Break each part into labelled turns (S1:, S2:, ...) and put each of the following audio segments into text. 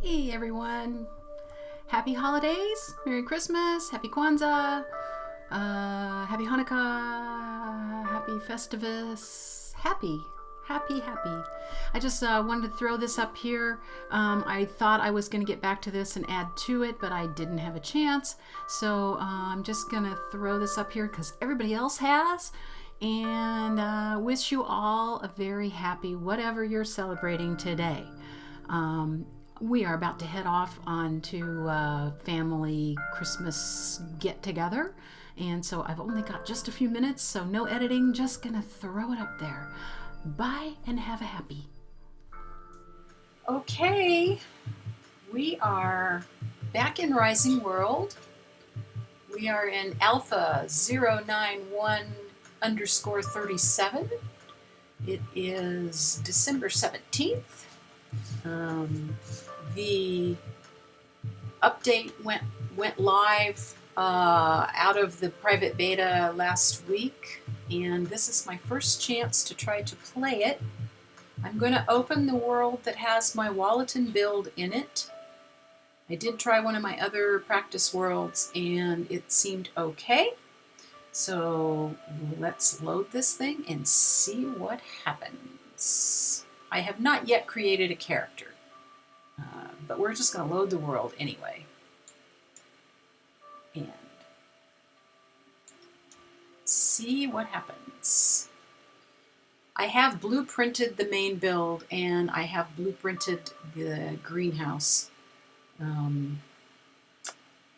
S1: Hey everyone! Happy holidays! Merry Christmas! Happy Kwanzaa! Happy Hanukkah! Happy Festivus! Happy! I just wanted to throw this up here. I thought I was going to get back to this and add to it, but I didn't have a chance. So I'm just going to throw this up here because everybody else has. And wish you all a very happy whatever you're celebrating today. We are about to head off onto family Christmas get together, and so I've only got just a few minutes, so no editing, just gonna throw it up there. Bye and have a happy. Okay, we are back in Rising World. We are in Alpha 091_37. It is December 17th. The update went live out of the private beta last week, and this is my first chance to try to play it. I'm going to open the world that has my Wollaton build in it. I did try one of my other practice worlds and it seemed okay. So let's load this thing and see what happens. I have not yet created a character. But we're just going to load the world anyway. And see what happens. I have blueprinted the main build and I have blueprinted the greenhouse.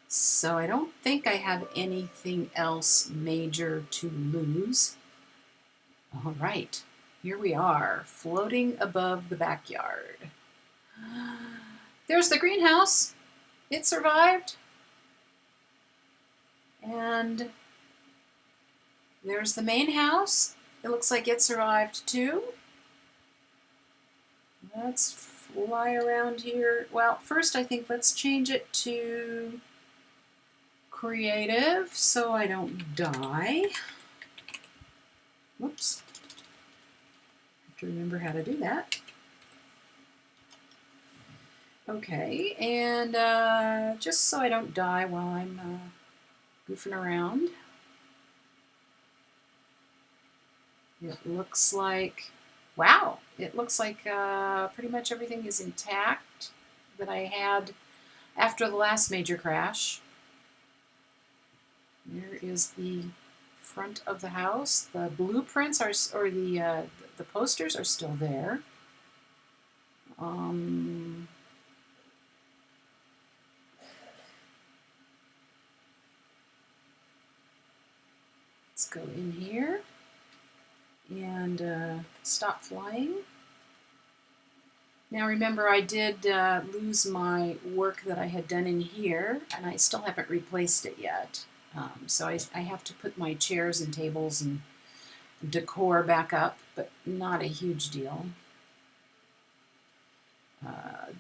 S1: So I don't think I have anything else major to lose. All right, here we are, floating above the backyard. There's the greenhouse. It survived. And there's the main house. It looks like it survived too. Let's fly around here. Well, first I think let's change it to creative so I don't die. Whoops. Have to remember how to do that. Okay, and just so I don't die while I'm goofing around, it looks like, wow, it looks like pretty much everything is intact that I had after the last major crash. There is the front of the house. The blueprints are, or the posters are still there. Let's go in here and stop flying. Now remember, I did lose my work that I had done in here, and I still haven't replaced it yet. So I have to put my chairs and tables and decor back up, but not a huge deal.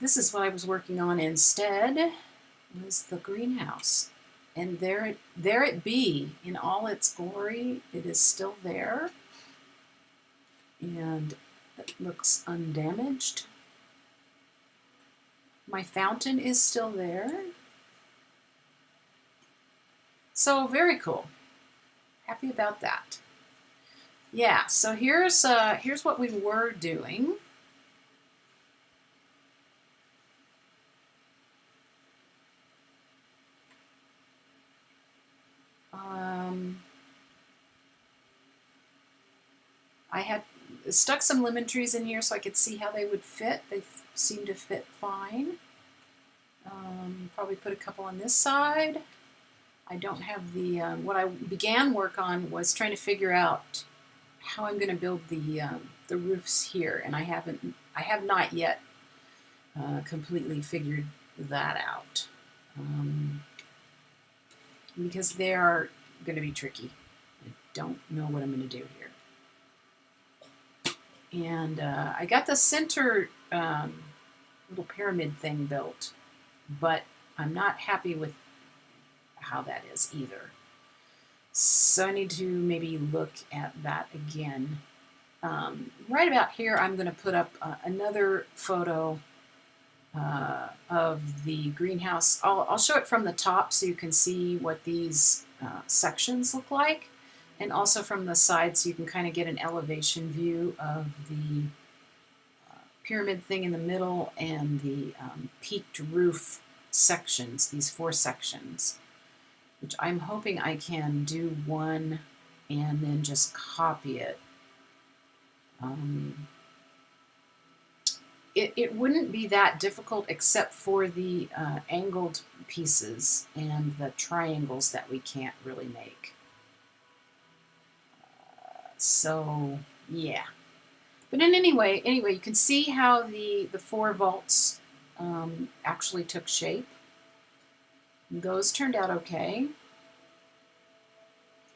S1: This is what I was working on instead, was the greenhouse. And there it be in all its glory. It is still there, and it looks undamaged. My fountain is still there. So very cool. Happy about that. Yeah, so here's what we were doing. I had stuck some lemon trees in here so I could see how they would fit. They seem to fit fine. Probably put a couple on this side. I don't have the, what I began work on was trying to figure out how I'm going to build the roofs here, and I have not yet completely figured that out. Because they are going to be tricky. I don't know what I'm going to do here. And I got the center little pyramid thing built, but I'm not happy with how that is either. So I need to maybe look at that again. Right about here, I'm going to put up another photo of the greenhouse. I'll show it from the top so you can see what these sections look like, and also from the side so you can kind of get an elevation view of the pyramid thing in the middle and the peaked roof sections, these 4 sections, which I'm hoping I can do one and then just copy it. It wouldn't be that difficult except for the angled pieces and the triangles that we can't really make. So yeah. But in anyway, you can see how the 4 vaults actually took shape. Those turned out okay.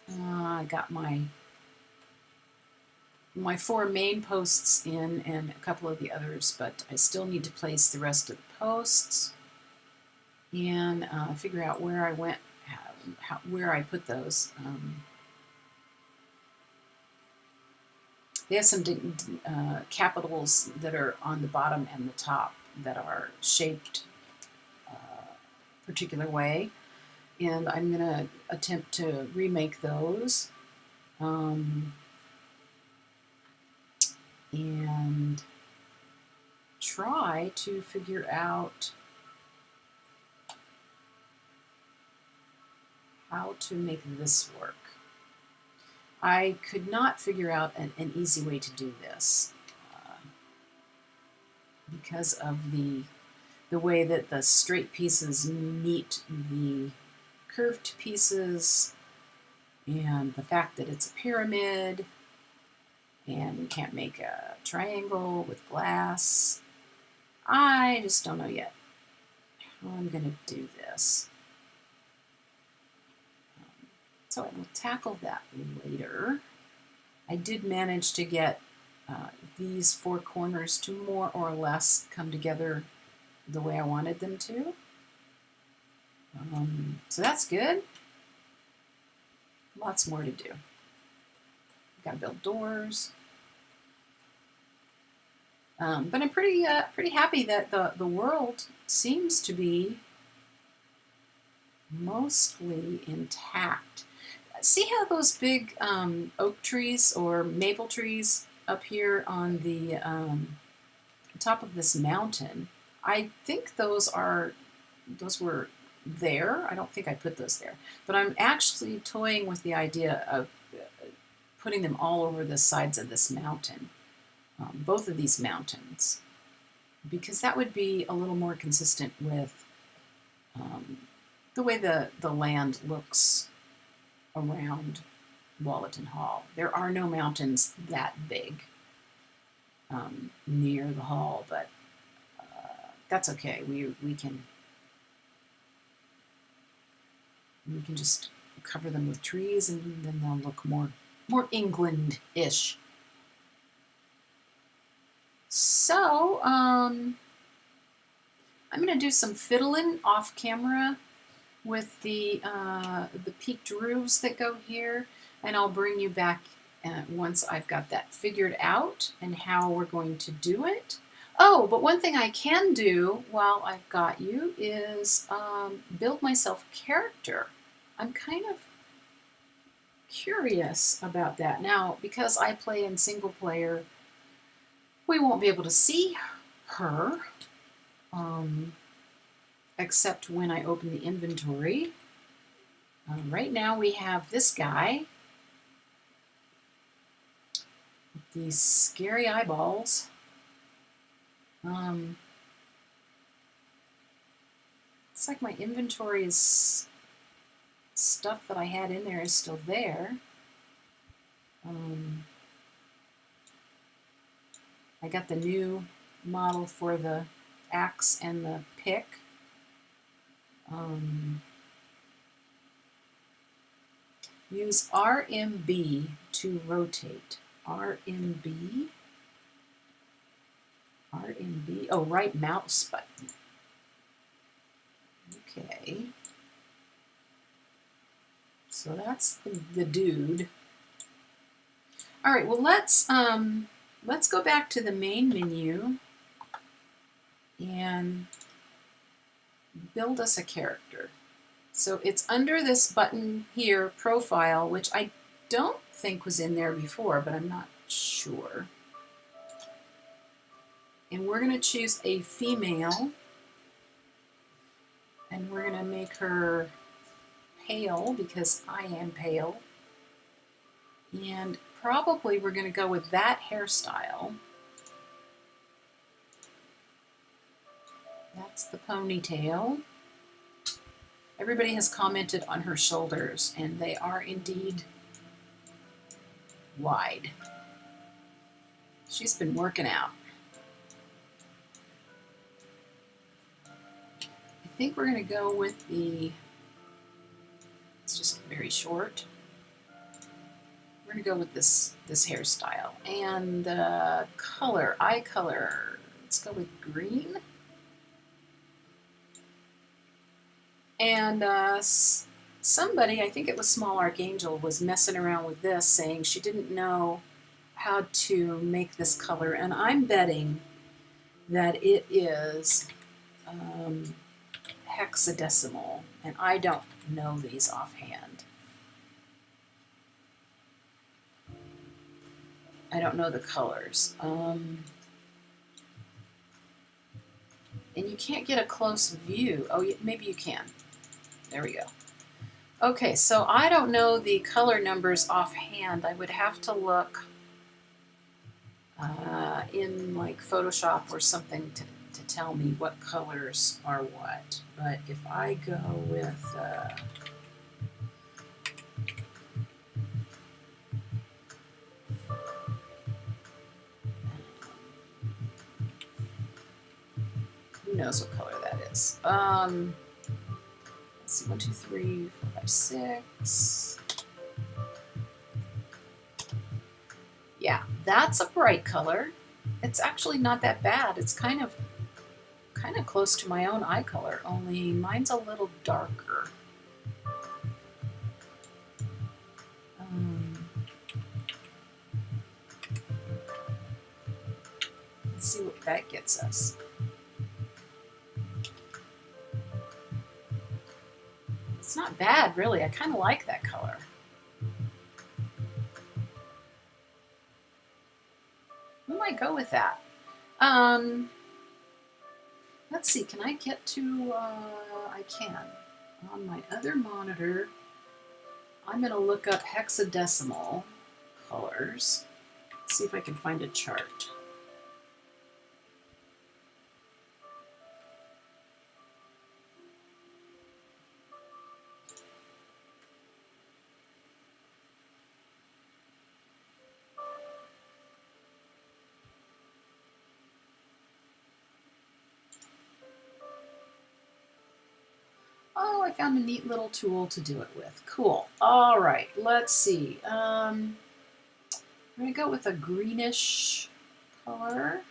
S1: I got my 4 main posts in and a couple of the others, but I still need to place the rest of the posts and figure out where I went, where I put those. They have some capitals that are on the bottom and the top that are shaped a particular way, and I'm going to attempt to remake those and try to figure out how to make this work. I could not figure out an easy way to do this because of the way that the straight pieces meet the curved pieces and the fact that it's a pyramid and we can't make a triangle with glass. I just don't know yet how I'm going to do this. So I will tackle that later. I did manage to get these 4 corners to more or less come together the way I wanted them to. So that's good. Lots more to do. Got to build doors. But I'm pretty happy that the world seems to be mostly intact. See how those big oak trees or maple trees up here on the top of this mountain? I think those were there. I don't think I put those there. But I'm actually toying with the idea of putting them all over the sides of this mountain, both of these mountains, because that would be a little more consistent with the way the land looks around Wollaton Hall. There are no mountains that big near the hall, but that's okay. We can just cover them with trees, and then they'll look more England-ish. So I'm going to do some fiddling off camera with the peaked roofs that go here, and I'll bring you back once I've got that figured out and how we're going to do it. Oh, but one thing I can do while I've got you is build myself a character. I'm kind of curious about that. Now, because I play in single player, we won't be able to see her. Except when I open the inventory. Right now we have this guy with these scary eyeballs. It's like my inventory is stuff that I had in there is still there. I got the new model for the axe and the pick. Use RMB to rotate. RMB. Oh, right mouse button. Okay. So that's the dude. All right. Well, let's go back to the main menu. and build us a character. So it's under this button here, profile, which I don't think was in there before, but I'm not sure. And we're going to choose a female, and we're going to make her pale because I am pale. And probably we're going to go with that hairstyle. That's the ponytail. Everybody has commented on her shoulders, and they are indeed wide. She's been working out. I think we're going to go with the, it's just very short. We're going to go with this hairstyle. And color, eye color, let's go with green. And somebody, I think it was Small Archangel, was messing around with this, saying she didn't know how to make this color. And I'm betting that it is hexadecimal, and I don't know these offhand. I don't know the colors. And you can't get a close view. Oh, maybe you can. There we go. Okay, so I don't know the color numbers offhand. I would have to look in like Photoshop or something to tell me what colors are what. But if I go with who knows what color that is? Let's see, 1, 2, 3, 4, 5, 6. Yeah, that's a bright color. It's actually not that bad. It's kind of close to my own eye color, only mine's a little darker. Let's see what that gets us. It's not bad, really. I kind of like that color. We might go with that. Let's see, can I get to, I can. On my other monitor, I'm going to look up hexadecimal colors. Let's see if I can find a chart. Oh, I found a neat little tool to do it with. Cool. All right, let's see. I'm going to go with a greenish color.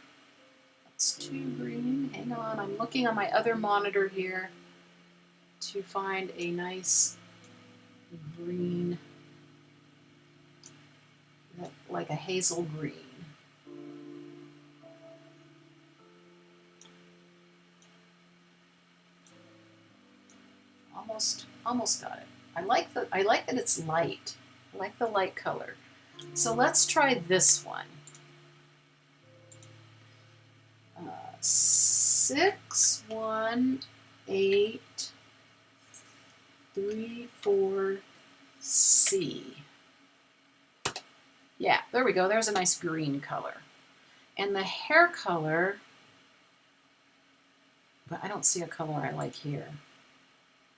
S1: That's too green. Hang on, I'm looking on my other monitor here to find a nice green, like a hazel green. Almost got it. I like that it's light. I like the light color. So let's try this one. 618334C. Yeah, there we go. There's a nice green color. And the hair color, but I don't see a color I like here.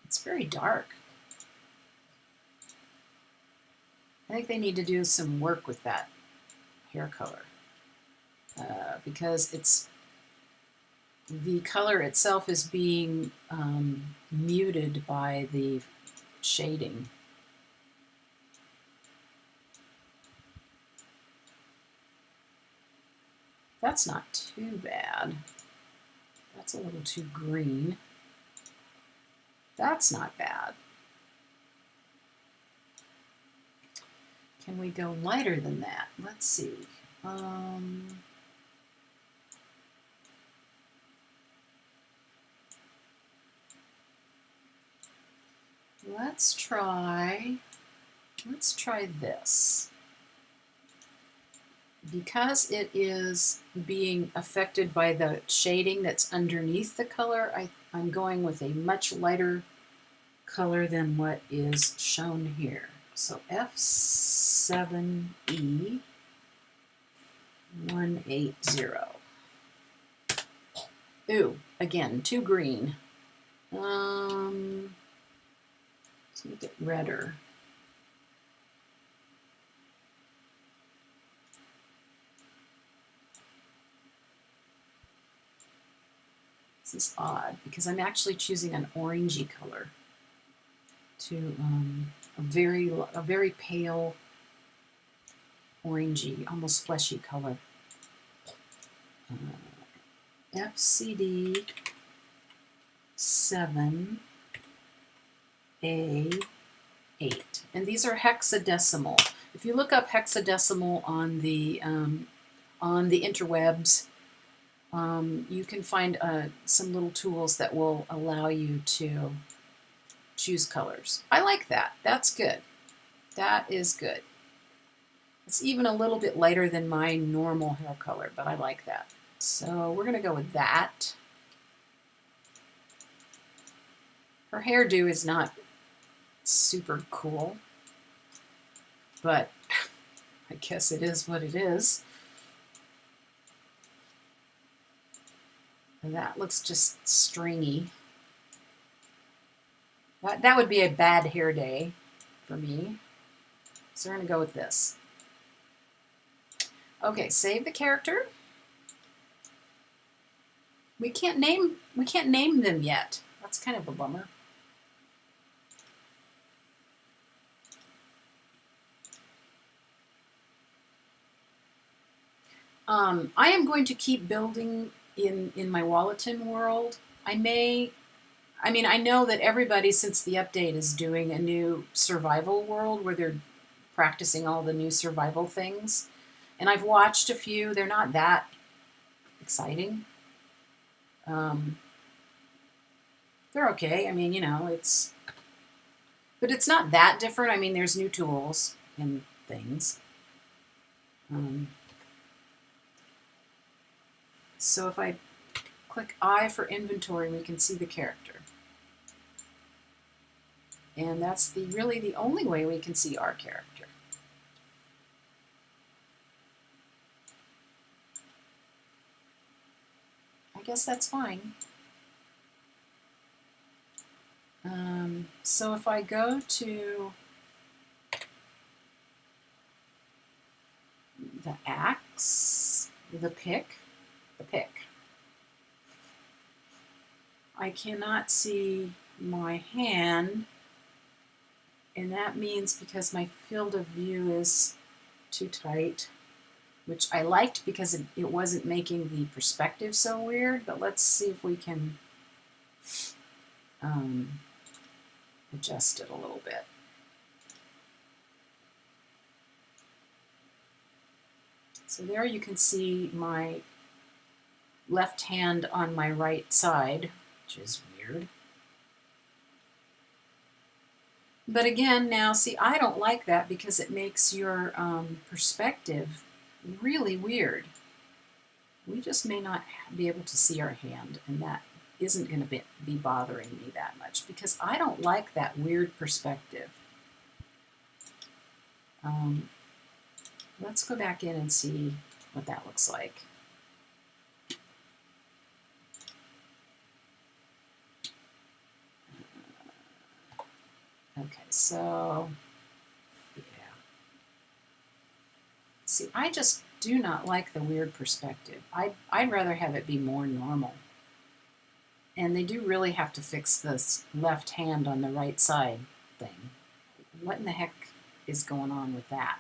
S1: It's very dark. I think they need to do some work with that hair color because the color itself is being muted by the shading. That's not too bad. That's a little too green. That's not bad. Can we go lighter than that? Let's see. let's try this. Because it is being affected by the shading that's underneath the color, I'm going with a much lighter color than what is shown here. So F7E180. Ooh, again, too green. Let's make it redder. This is odd because I'm actually choosing an orangey color to a very pale orangey, almost fleshy color. FCD 7A8, and these are hexadecimal. If you look up hexadecimal on the interwebs, you can find some little tools that will allow you to choose colors. I like that. That's good. That is good. It's even a little bit lighter than my normal hair color, but I like that. So we're going to go with that. Her hairdo is not super cool, but I guess it is what it is. And that looks just stringy. That would be a bad hair day for me. So we're going to go with this. Okay, save the character. We can't name them yet. That's kind of a bummer. I am going to keep building in my Wollaton world. I know that everybody since the update is doing a new survival world where they're practicing all the new survival things. And I've watched a few. They're not that exciting. They're okay. I mean, you know, but it's not that different. I mean, there's new tools and things. So if I click I for inventory, we can see the character. And that's really the only way we can see our character. I guess that's fine. So if I go to the axe, the pick, I cannot see my hand, and that means because my field of view is too tight, which I liked because it wasn't making the perspective so weird, but let's see if we can adjust it a little bit. So there you can see my left hand on my right side, which is weird. But again, now see, I don't like that because it makes your perspective really weird. We just may not be able to see our hand, and that isn't going to be bothering me that much because I don't like that weird perspective. Let's go back in and see what that looks like. Okay, so yeah. See, I just do not like the weird perspective. I'd rather have it be more normal. And they do really have to fix this left hand on the right side thing. What in the heck is going on with that?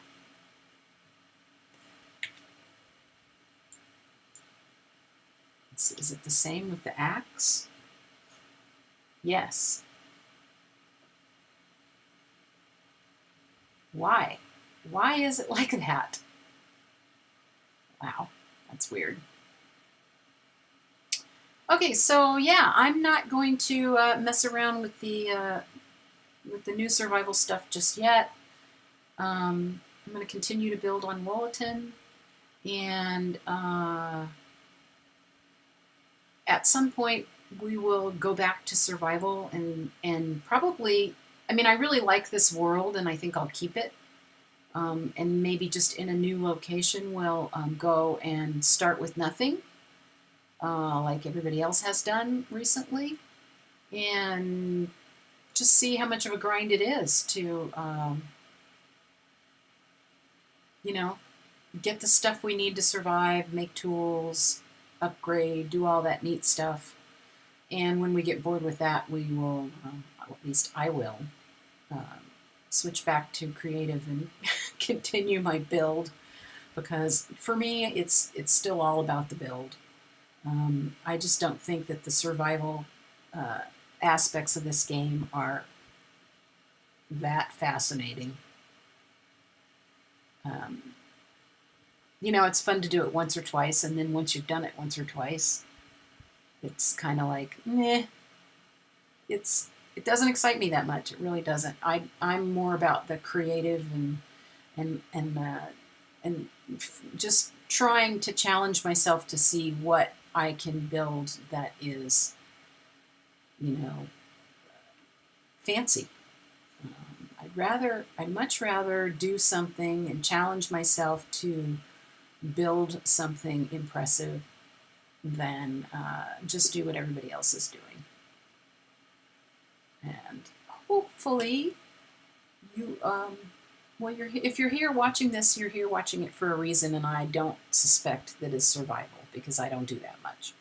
S1: Let's see, is it the same with the axe? Yes. Why? Why is it like that? Wow, that's weird. Okay, so yeah, I'm not going to mess around with the with the new survival stuff just yet. I'm going to continue to build on Wollaton, and at some point we will go back to survival and probably, I mean, I really like this world and I think I'll keep it. And maybe just in a new location we'll go and start with nothing, like everybody else has done recently, and just see how much of a grind it is to, you know, get the stuff we need to survive, make tools, upgrade, do all that neat stuff. And when we get bored with that, we will, at least I will, switch back to creative and continue my build, because for me it's still all about the build. I just don't think that the survival aspects of this game are that fascinating. You know, it's fun to do it once or twice, and then once you've done it once or twice, it's kind of like, meh. It doesn't excite me that much. It really doesn't. I'm more about the creative and just trying to challenge myself to see what I can build that is, you know, fancy. I'd much rather do something and challenge myself to build something impressive than just do what everybody else is doing. And hopefully you, well, if you're here watching this, you're here watching it for a reason, and I don't suspect that it's survival, because I don't do that much.